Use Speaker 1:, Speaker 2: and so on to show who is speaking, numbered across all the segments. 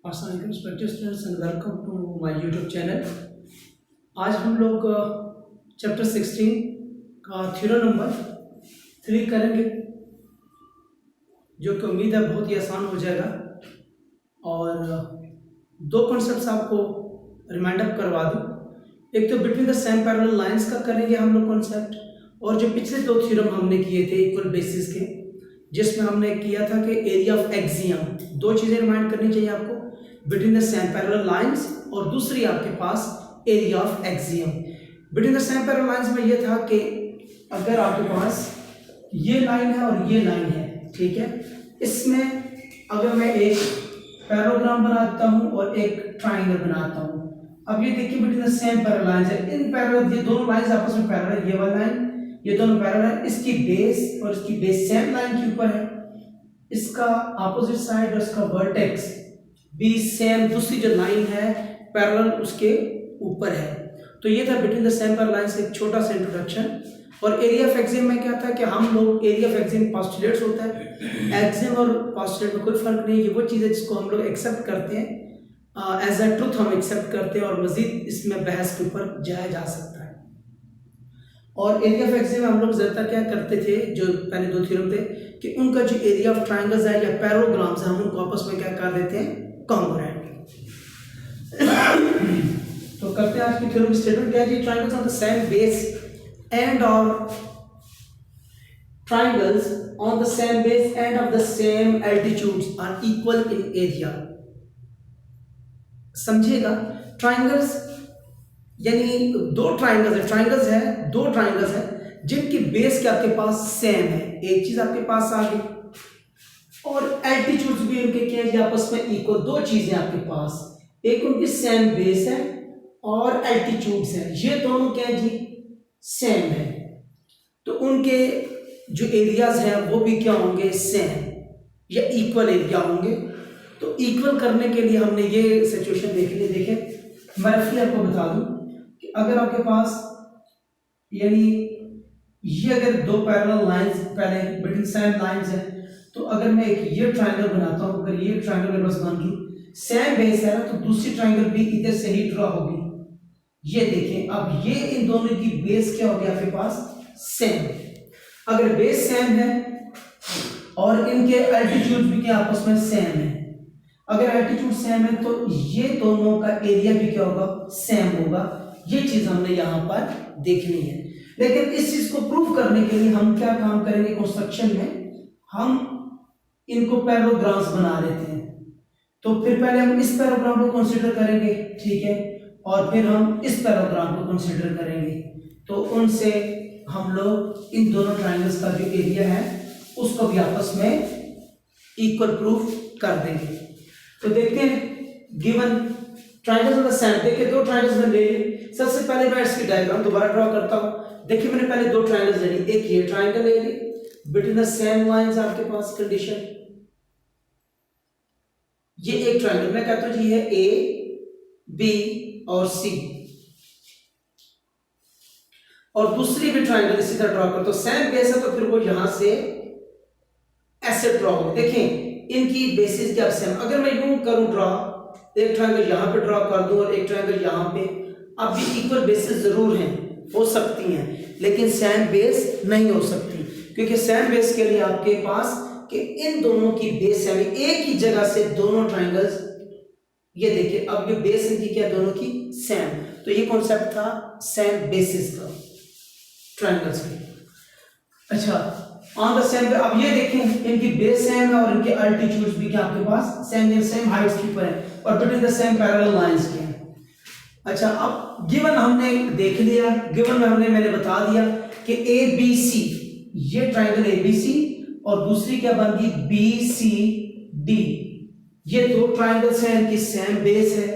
Speaker 1: अस्सलाम वालेकुम students and welcome to my YouTube channel. आज हम लोग चैप्टर 16 का थ्योरम नंबर 3 करेंगे, जो कि उम्मीद है बहुत ही आसान हो जाएगा। और दो कॉन्सेप्ट्स आपको रिमाइंड अप करवा दूँ। एक तो between the same parallel lines का करेंगे हम लोग कॉन्सेप्ट, और जो पिछले दो थ्योरम हमने किए थे इक्वल बेसिस के, जिसमें हमने किया था कि एरिया ऑफ एक्सियम। दो चीज़ें रिमाइंड करनी चाहिए आपको, between the same parallel lines और दूसरी आपके पास area of axiom. Between the same parallel lines में ये था कि अगर आपके पास ये लाइन है और ये लाइन है, ठीक है, इसमें अगर मैं एक पैराग्राम बनाता हूँ और एक ट्राइंगल बनाता हूँ। अब ये देखिए between the same parallel lines है, इन पैरेलल ये दोनों लाइंस आपस में पैरेलल है, ये वाला लाइन ये दोनों पैरेलल है, इसकी बेस और इसकी बेस सेम लाइन के ऊपर है, इसका ऑपोजिट साइड और इसका वर्टेक्स भी सेम दूसरी जो लाइन है पैरेलल उसके ऊपर है। तो ये था between the same parallel lines एक छोटा सा इंट्रोडक्शन। और एरिया ऑफ एक्सियम में क्या था कि हम लोग एरिया ऑफ एक्सियम पोस्टुलेट्स होता है, एक्सियम और पोस्टुलेट में कोई फर्क नहीं है, ये वो चीज़ है जिसको हम लोग एक्सेप्ट करते हैं, एज अ ट्रुथ हम एक्सेप्ट करते हैं, और मजीद इसमें बहस के ऊपर जाया जा सकता है। और एरिया ऑफ एक्सियम में हम लोग ज़्यादातर क्या करते थे, जो पहले दो थ्योरम थे, कि उनका जो एरिया ऑफ ट्राइंगल्स है या पैराग्राम्स है, हम उनको आपस में क्या कर देते हैं, कॉन्ग्रुएंट। तो करते हैं आज की थ्योरम स्टेटमेंट क्या है, triangles on the same base and और triangles on the same base and of the same altitudes are equal in area। समझिएगा, ट्राइंगल्स यानी दो ट्राइंगल्स है, दो ट्राइंगल्स है जिनकी बेस के आपके पास सेम है, एक चीज आपके पास आ गई, और एल्टीट्यूड्स भी उनके क्या है आपस में इक्वल। दो चीजें आपके पास, एक उनकी सेम बेस है और एल्टीट्यूड्स है, ये दोनों क्या है जी सेम है, तो उनके जो एरियाज हैं वो भी क्या होंगे, सेम या इक्वल एरिया होंगे। तो इक्वल करने के लिए हमने ये सिचुएशन देखी है। देखें, मैं रफली आपको बता दूं कि अगर आपके पास यानी ये अगर दो पैरेलल लाइंस पहले बिटवीन सेम लाइंस है, तो अगर मैं एक ये ट्रायंगल बनाता हूं, अगर ये ट्रायंगल मेरे पास बन गई, सेम बेस है ना, तो दूसरी ट्रायंगल भी इधर से ही ड्रॉ होगी। ये देखें, अब ये इन दोनों की बेस क्या हो गया आपके पास, सेम। अगर बेस सेम है और इनके एल्टीट्यूड भी क्या आपस में सेम है, अगर एल्टीट्यूड सेम है तो ये दोनों का एरिया भी क्या होगा, सेम होगा। ये चीज हमने यहां पर देखनी है। लेकिन इस चीज को प्रूव करने के लिए हम क्या काम करेंगे, कंस्ट्रक्शन में हम इनको पैराग्राम्स बना लेते हैं। तो फिर पहले हम इस पैराग्राम को कंसीडर करेंगे, ठीक है, और फिर हम इस पैराग्राम को कंसीडर करेंगे। तो उनसे हम लोग इन दोनों ट्राइंगल्स का जो एरिया है उसको भी आपस में इक्वल प्रूफ कर देंगे। तो देखते हैं, given triangles of the same, देखिए दो ट्राइंगल्स मैंने ले ली। सबसे पहले मैं इसकी डायग्राम दोबारा ड्रॉ करता हूं। देखिए मैंने पहले दो ट्राइंगल्स ले ली, एक ये ट्राइंगल ले ली, बिटवीन द सेम लाइंस आपके पास कंडीशन, ये एक ट्राइंगल मैं कहता हूं जी है ए बी और सी, और दूसरी भी ट्राइंगल इसी तरह ड्रॉ कर, तो सेम बेस है तो फिर वो यहां से ऐसे ड्रॉ हो। देखें इनकी बेसिस क्या सेम। अगर मैं यूं करूं ड्रॉ, एक ट्राइंगल यहां पे ड्रॉ कर दूं और एक ट्राइंगल यहां पे, अब ये इक्वल बेसिस जरूर हैं, हो सकती हैं, लेकिन सेम बेस नहीं हो सकती, क्योंकि सेम बेस के लिए आपके पास कि इन दोनों की बेस है, एक ही जगह से दोनों ट्राइंगल्स, ये देखिए अब ये बेस इनकी क्या दोनों की सेम। तो ये कॉन्सेप्ट था सेम बेसिस का ट्राइंगल्स की। अच्छा, ऑन द सेम, अब ये देखें इनकी बेस सेम है और इनके अल्टीट्यूड्स भी क्या आपके पास सेम हाइट्स के ऊपर है और between the same parallel lines के हैं। अच्छा, अब गिवन हमने देख लिया, गिवन में मैंने बता दिया कि ए बी सी, ये ट्राइंगल ए बी सी और दूसरी क्या बन गई बी सी डी, ये दो ट्राइंगल्स हैं, इनकी सेम बेस है,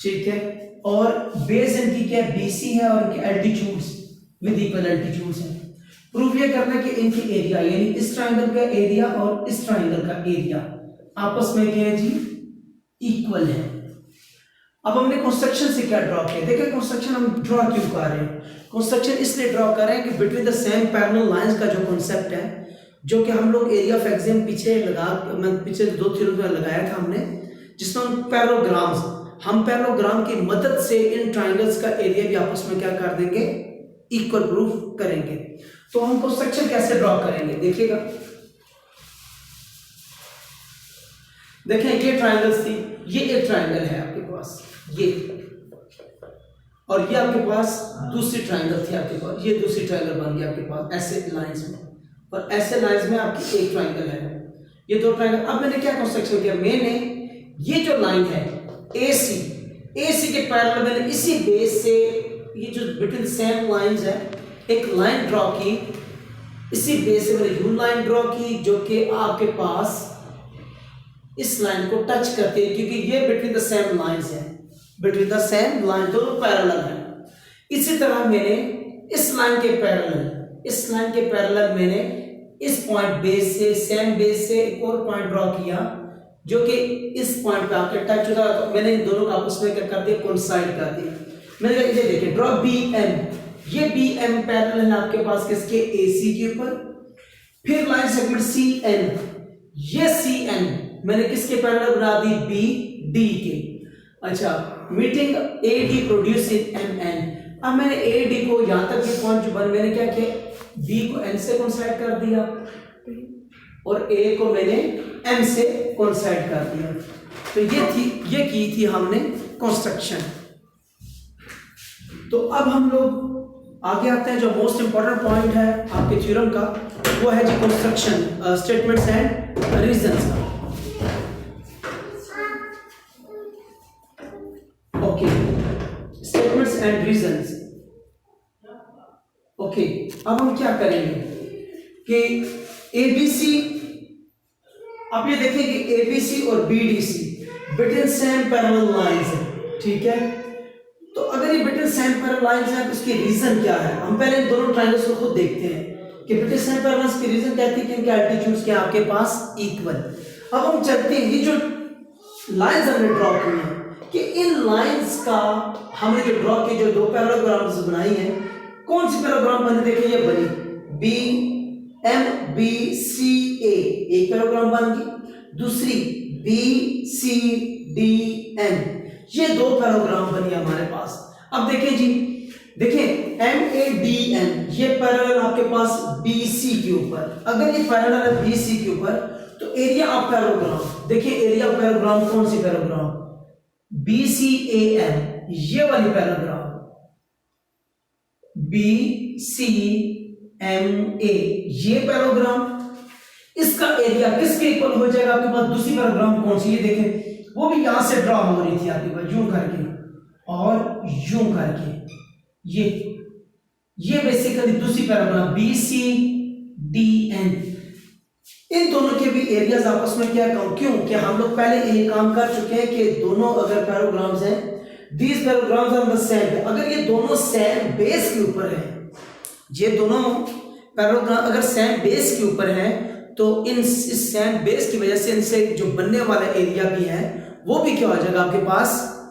Speaker 1: ठीक है, और बेस इनकी क्या बी सी है और इनके एल्टीट्यूड्स विद इक्वल एल्टीट्यूड्स हैं। प्रूफ ये करना कि इनकी एरिया यानी इस ट्राइंगल का एरिया और इस ट्राइंगल का एरिया आपस में क्या है जी, इक्वल है। अब हमने कंस्ट्रक्शन से क्या ड्रॉ किया, देखिए कंस्ट्रक्शन हम ड्रॉ क्यों कर रहे हैं, कंस्ट्रक्शन इसलिए ड्रॉ कर रहे हैं कि between the same parallel lines का जो कॉन्सेप्ट है, जो कि हम लोग एरिया ऑफ एक्सियम पीछे दो थ्योरम में लगाया था हमने, जिसमें ऑन पैरेललोग्राम्स, हम पैरेललोग्राम की मदद से इन ट्राइंगल्स का एरिया भी आपस में क्या कर देंगे, इक्वल प्रूफ करेंगे। तो हम कंस्ट्रक्शन कैसे ड्रॉ करेंगे देखिएगा। देखें ये ट्राइंगल्स थी, ये एक ट्राइंगल है आपके पास ये, और ये आपके पास दूसरी ट्राइंगल थी आपके पास, ये दूसरी ट्राइंगल बन गई आपके पास ऐसे लाइंस में, और ऐसे लाइंस में आपकी एक ट्राइंगल है, ये दो ट्राइंगल। अब मैंने क्या कंस्ट्रक्शन किया, मैंने ये जो लाइन है AC के पैरेलल मैंने इसी बेस से ये जो बिटवीन सेम लाइंस है एक लाइन ड्रॉ की, इसी बेस से मैंने यू लाइन ड्रॉ की जो कि आपके पास इस लाइन को टच करती है, क्योंकि ये बिटवीन द सेम लाइंस है, बिटवीन द सेम लाइन, दोनों पैरेलल है। इसी तरह मैंने इस लाइन के पैरेलल मैंने इस पॉइंट बेस से, सेम बेस से एक और पॉइंट ड्रॉ किया जो कि इस पॉइंट पे आके टच होता है, तो मैंने इन दोनों का आपस में क्या कर दिया, कोइंसाइड कर दिया। मैंने कहा ये देखिए ड्रॉ BM, ये BM पैरेलल है आपके पास किसके, AC के ऊपर। फिर लाइन सेगमेंट CN, ये CN मैंने किसके पैरेलल बना दी, BD के। अच्छा, मीटिंग AD प्रोड्यूसिंग MN। अब मैंने AD को यहां तक ये पॉइंट जो बन, मैंने क्या किया, B को N से कोइंसाइड कर दिया और A को मैंने M से कोइंसाइड कर दिया। तो ये की थी हमने कंस्ट्रक्शन। तो अब हम लोग आगे आते हैं, जो मोस्ट इंपॉर्टेंट पॉइंट है आपके थ्योरम का, वो है जी कंस्ट्रक्शन स्टेटमेंट्स एंड रीजंस का। Okay, statements and reasons. Okay, अब हम क्या करेंगे कि ABC, आप ये देखें कि ABC और BDC between same parallel lines है, ठीक है। तो अगर ये बिटवीन सेम पैरेलल लाइंस है तो इसकी रीजन क्या है, हम पहले इन दोनों ट्रायंगल्स को खुद देखते हैं कि बिटवीन सेम पैरेलल्स की रीजन कहती है कि इनके एल्टीट्यूड्स क्या आपके पास इक्वल। अब हम चलते हैं, ये जो लाइंस हमने ड्रॉ की हैं कि इन लाइंस का हमने जो ड्रॉ की, जो दो पैरेललोग्राम्स बनाई हैं, कौन सी पैरेललोग्राम बनी, देखिए ये बनी BMBCA, एक पैरेललोग्राम बन गई, दूसरी BCDN, ये दो पैरेललोग्राम बनी हमारे पास। अब देखिए जी, देखिए MADN, ये पैरेलल आपके पास BC के ऊपर, अगर ये पैरेलल है BC के ऊपर तो एरिया ऑफ पैरेललोग्राम, देखिए एरिया ऑफ पैरेललोग्राम कौन सी पैरेललोग्राम, BCAN, ये वाली पैरेललोग्राम BCMA, ये पैरेललोग्राम, इसका एरिया किसके इक्वल हो जाएगा आपके पास, दूसरी पैरेललोग्राम कौन सी, ये देखें वो भी यहां से ड्रॉ हो रही थी आपके पास, यूं करके और यूं करके, ये बेसिकली दूसरी पैरेललोग्राम BCDN। इन दोनों के भी एरियाज आपस में क्या कम, क्यों, कि हम लोग पहले ये काम कर चुके हैं कि दोनों अगर पैरेललोग्राम्स हैं, these parallelograms are the same, अगर ये दोनों सेम बेस के ऊपर है, ये दोनों पैरेललोग्राम अगर सेम बेस के ऊपर है तो इस सेम बेस की वजह से इनसे जो बनने वाला एरिया भी है वो भी क्या हो जाएगा आपके पास,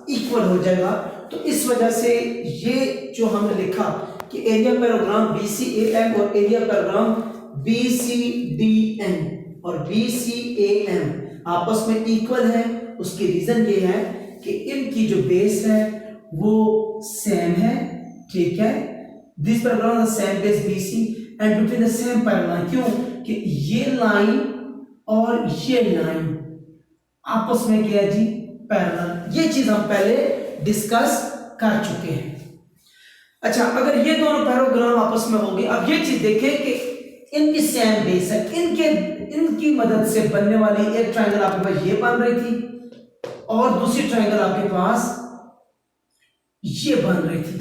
Speaker 1: इक्वल हो जाएगा। तो इस वजह से ये जो हमने लिखा कि एरिया पैरेललोग्राम BCAM और एरिया पैरेललोग्राम BCDN और BCAM आपस में इक्वल है, उसकी रीजन ये है कि इनकी जो बेस है वो सेम है, ठीक है। This parallel same base BC and between the same parallel, क्यों कि ये लाइन और ये लाइन आपस में क्या है जी, पैरेलल। ये चीज हम पहले डिस्कस कर चुके हैं। अच्छा, अगर ये दोनों पैरेललोग्राम आपस में होंगे, अब ये चीज देखें कि इनकी सेम बेस है, इनकी मदद से बनने वाली एक ट्रायंगल आपके पास ये बन रही थी और दूसरी ट्रायंगल आपके पास ये बन रही थी,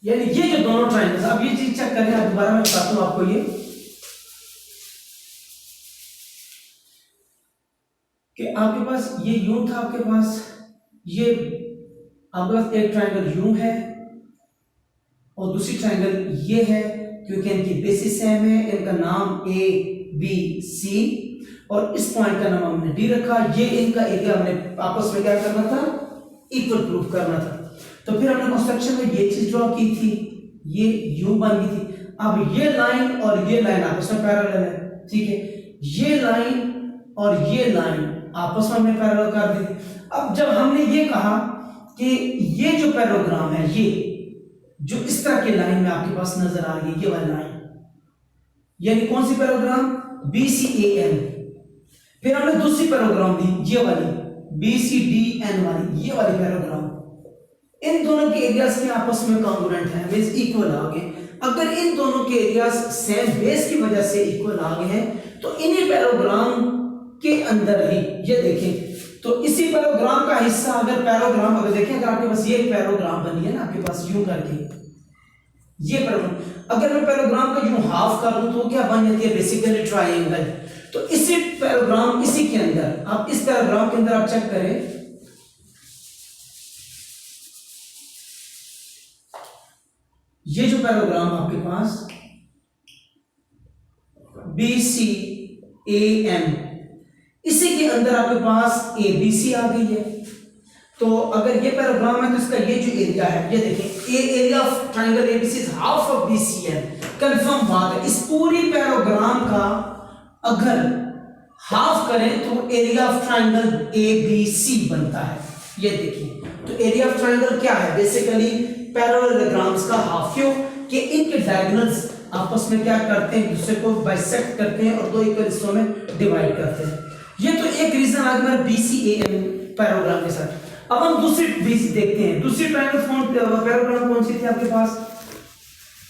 Speaker 1: यानी ये जो दोनों ट्रायंगल्स, अब ये चीज चेक करें, दोबारा मैं बताता हूं आपको ये कि आपके पास ये यूं था, आपके पास ये आपके पास एक ट्रायंगल यूं है और दूसरी ट्रायंगल ये है, क्योंकि इनकी बेसिस सेम है, इनका नाम ABC और इस पॉइंट का नाम हमने D रखा। ये इनका एरिया हमने आपस में क्या करना था, इक्वल प्रूफ करना था। तो फिर हमने कंस्ट्रक्शन में ये चीज ड्रॉ की थी, ये U बन गई थी। अब ये लाइन और ये लाइन आपस में पैरेलल है, ठीक है। ये लाइन और ये लाइन आपस में हमने पैरेलल कर दी। अब जब हमने ये कहा कि ये जो पैरेललोग्राम है, ये जो इस तरह की लाइन में आपके पास नजर आ रही है, ये वाली लाइन, यानी कौन सी पैरेललोग्राम, BCAN। फिर हमने दूसरी पैरेललोग्राम दी, ये वाली BCDN वाली, ये वाली पैरेललोग्राम। इन दोनों के एरियाज के आपस में कॉन्ग्रुएंट है, मींस इक्वल आ गए। अगर इन दोनों के एरियाज सेम बेस की वजह से इक्वल आ गए हैं तो इन्हीं पैरेललोग्राम के अंदर ही, ये देखें तो इसी पैरेललोग्राम का हिस्सा, अगर पैरेललोग्राम अगर देखें, अगर आपके पास ये एक पैरेललोग्राम बनी है ना आपके पास यूं करके, ये पैरेललोग्राम, अगर मैं पैरेललोग्राम का यूं हाफ कर दूं तो क्या बन जाती है, बेसिकली ट्रायंगल। तो इसी पैरेललोग्राम, इसी के अंदर, आप इस पैरेललोग्राम के अंदर आप चेक करें, ये जो पैरेललोग्राम आपके पास BCAN, इसी के अंदर आपके पास ABC आ गई है। तो अगर ये पैरेललोग्राम है तो इसका ये जो एरिया है, ये देखें, area of triangle ABC is half of BCN। Confirm बात है, इस पूरी पैरेललोग्राम का अगर हाफ करें तो एरिया ऑफ ट्रायंगल ABC बनता है। ये देखिए, तो एरिया ऑफ ट्रायंगल क्या है, बेसिकली पैरेललोग्राम्स का हाफ। क्यों कि इनके डायगोनल्स आपस में क्या करते हैं, दूसरे को बाइसेक्ट करते हैं और दो इक्वल हिस्सों में डिवाइड करते हैं। ये तो एक रीजन आ गया BCAN पैरेललोग्राम के साथ। अब हम दूसरी BC देखते हैं, दूसरी ट्रायंगल पैरेललोग्राम कौन सी थी आपके पास,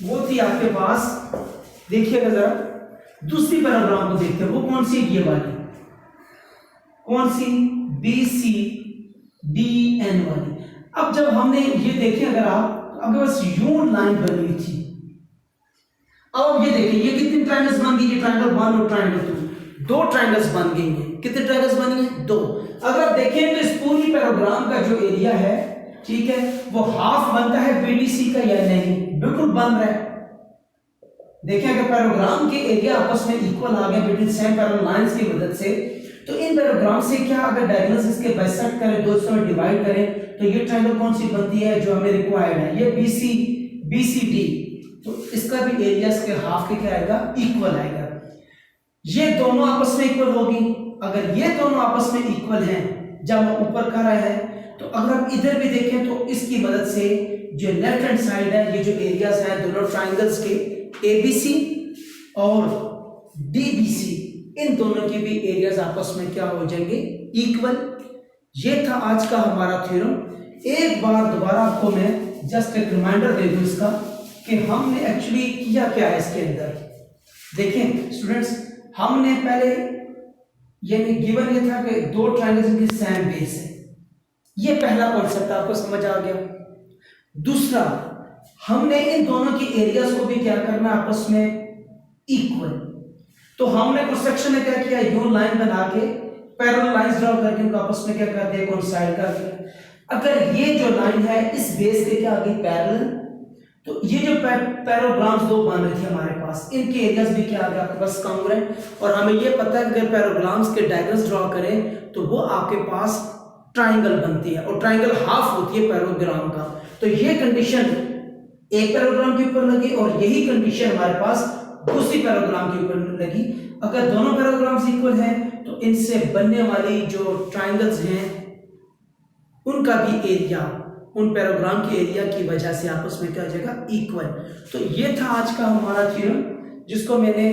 Speaker 1: वो थी आपके पास, देखिएगा जरा दूसरी पैरेललोग्राम को देखते हैं, वो कौन सी, ये वाली, कौन सी, BCDN वाली। अब जब हमने ये देखे, अगर आप, अगर बस यूं लाइन बनी हुई थी, अब ये देखिए ये कितनी ट्रायंगल्स बन गई, ये ट्रायंगल 1 और ट्रायंगल 2, दो ट्रायंगल्स बन गई हैं। कितने ट्रायंगल्स बन गए, दो। अगर आप देखें तो इस पूरी पैरेललोग्राम का जो एरिया है, ठीक है, वो हाफ बनता है BDC का या नहीं, बिल्कुल बन रहा है। देखें अगर पैरेललोग्राम के एरिया आपस में इक्वल आ गए बिटवीन सेम पैरेलल लाइंस की मदद से, तो इन पैरेललोग्राम से क्या, अगर डायगोनल्स इसके बाइसेक्ट करें, दो हिस्सों में डिवाइड करें, तो ये ट्रायंगल कौन सी बनती है जो हमें रिक्वायर्ड है, ये BCD। तो इसका भी एरिया इसके हाफ के क्या आएगा, इक्वल आएगा। ये दोनों आपस में इक्वल होगी। अगर ये दोनों आपस में इक्वल हैं, जब हम ऊपर कर रहे हैं, तो अगर आप इधर भी देखें तो इसकी मदद से जो लेफ्ट हैंड साइड है, ये जो एरियाज है दोनों ट्रायंगल्स के, ABC और DBC, इन दोनों के भी एरियाज आपस में क्या हो जाएंगे, इक्वल। ये था आज का हमारा थ्योरम। एक बार दोबारा आपको मैं जस्ट एक रिमाइंडर दे दूं इसका, कि हमने एक्चुअली किया क्या है इसके अंदर। देखें स्टूडेंट्स, हमने पहले यानी गिवन ये था कि दो ट्रायंगल्स की सेम बेस है, ये पहला कॉन्सेप्ट आपको समझ आ गया। दूसरा, हमने इन दोनों के एरियाज को भी क्या करना, आपस में इक्वल। तो हमने कुछ सेक्शन में क्या किया, यू लाइन बना के पैरेलल लाइंस ड्रॉ करके उनको आपस में क्या कर दिया, कोइंसाइड कर दिया। अगर ये जो लाइन है इस बेस के क्या आ गई, पैरेलल, तो ये जो पैरेललोग्राम्स दो बन रहे थे हमारे पास, इनके एरियाज भी क्या आ गए आपके पास, कॉन्ग्रुएंट। और हमें ये पता है कि अगर पैरेललोग्राम्स के डायगोनल्स ड्रॉ करें तो वो आपके पास ट्रायंगल बनती है, और ट्रायंगल हाफ होती है पैरेललोग्राम का। तो ये कंडीशन एक पैरेललोग्राम के ऊपर लगी और यही कंडीशन हमारे पास दूसरी पैरेललोग्राम के ऊपर लगी। अगर दोनों पैरेललोग्राम्स इक्वल हैं तो इनसे बनने वाली जो ट्रायंगल्स हैं उनका भी एरिया उन पैरेललोग्राम के एरिया की वजह से आपस में क्या हो जाएगा, इक्वल। तो ये था आज का हमारा थ्योरम, जिसको मैंने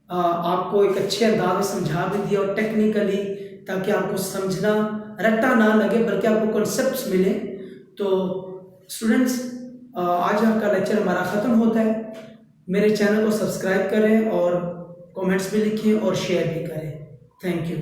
Speaker 1: आपको एक अच्छे अंदाज में समझा भी दिया और टेक्निकली, ताकि आपको समझना रट्टा ना लगे बल्कि आपको कॉन्सेप्ट्स मिले। तो स्टूडेंट्स, आज आपका लेक्चर हमारा ख़त्म होता है। मेरे चैनल को सब्सक्राइब करें और कमेंट्स भी लिखें और शेयर भी करें। Thank you.